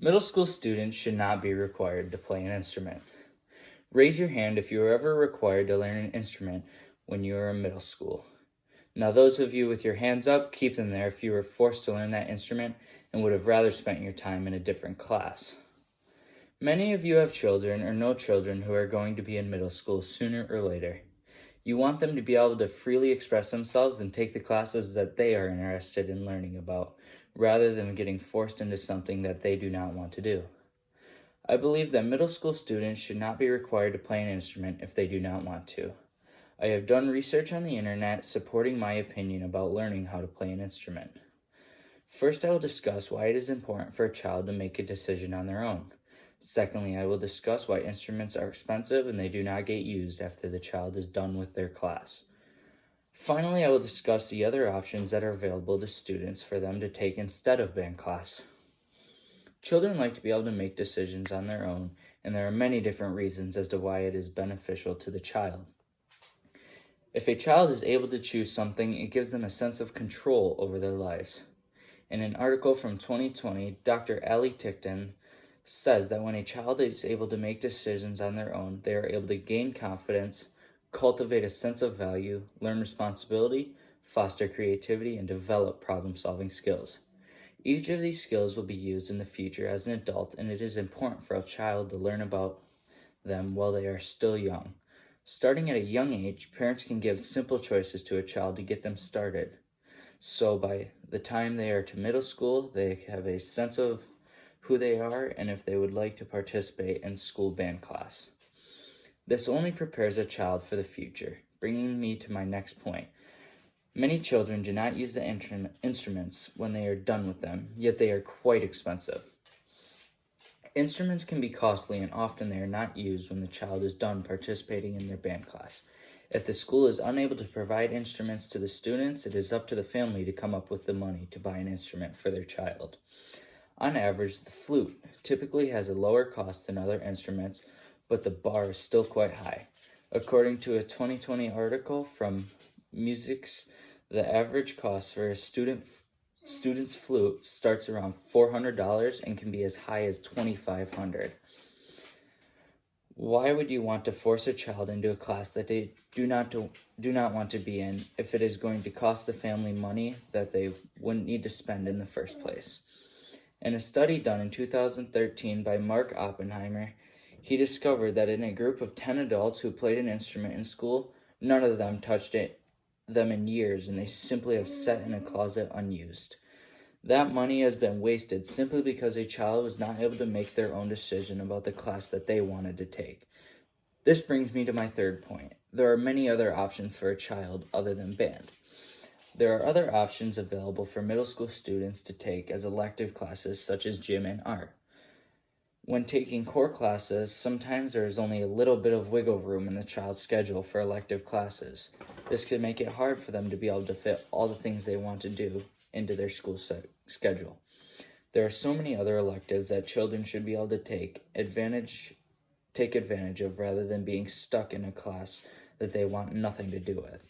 Middle school students should not be required to play an instrument. Raise your hand if you were ever required to learn an instrument when you were in middle school. Now, those of you with your hands up, keep them there if you were forced to learn that instrument and would have rather spent your time in a different class. Many of you have children or know children who are going to be in middle school sooner or later. You want them to be able to freely express themselves and take the classes that they are interested in learning about, rather than getting forced into something that they do not want to do. I believe that middle school students should not be required to play an instrument if they do not want to. I have done research on the internet supporting my opinion about learning how to play an instrument. First, I will discuss why it is important for a child to make a decision on their own. Secondly, I will discuss why instruments are expensive and they do not get used after the child is done with their class. Finally, I will discuss the other options that are available to students for them to take instead of band class. Children like to be able to make decisions on their own, and there are many different reasons as to why it is beneficial to the child. If a child is able to choose something, it gives them a sense of control over their lives. In an article from 2020, Dr. Ali Tickton says that when a child is able to make decisions on their own, they are able to gain confidence, cultivate a sense of value, learn responsibility, foster creativity, and develop problem-solving skills. Each of these skills will be used in the future as an adult, and it is important for a child to learn about them while they are still young. Starting at a young age, parents can give simple choices to a child to get them started. So by the time they are to middle school, they have a sense of who they are and if they would like to participate in school band class. This only prepares a child for the future, bringing me to my next point. Many children do not use the instruments when they are done with them, yet they are quite expensive. Instruments can be costly and often they are not used when the child is done participating in their band class. If the school is unable to provide instruments to the students, it is up to the family to come up with the money to buy an instrument for their child. On average, the flute typically has a lower cost than other instruments, but the bar is still quite high. According to a 2020 article from Musics, the average cost for a student's flute starts around $400 and can be as high as $2,500. Why would you want to force a child into a class that they do not want to be in if it is going to cost the family money that they wouldn't need to spend in the first place? In a study done in 2013 by Mark Oppenheimer, he discovered that in a group of 10 adults who played an instrument in school, none of them touched them in years, and they simply have sat in a closet unused. That money has been wasted simply because a child was not able to make their own decision about the class that they wanted to take. This brings me to my third point. There are many other options for a child other than band. There are other options available for middle school students to take as elective classes such as gym and art. When taking core classes, sometimes there is only a little bit of wiggle room in the child's schedule for elective classes. This could make it hard for them to be able to fit all the things they want to do into their school schedule. There are so many other electives that children should be able to take advantage of rather than being stuck in a class that they want nothing to do with.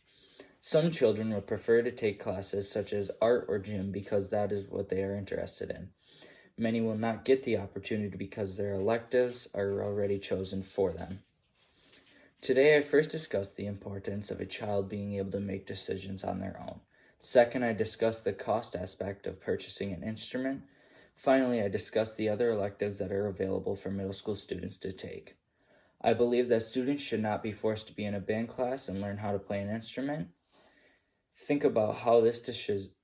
Some children would prefer to take classes such as art or gym because that is what they are interested in. Many will not get the opportunity because their electives are already chosen for them. Today, I first discussed the importance of a child being able to make decisions on their own. Second, I discussed the cost aspect of purchasing an instrument. Finally, I discussed the other electives that are available for middle school students to take. I believe that students should not be forced to be in a band class and learn how to play an instrument. Think about how this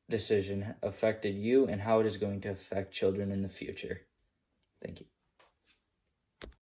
decision affected you and how it is going to affect children in the future. Thank you.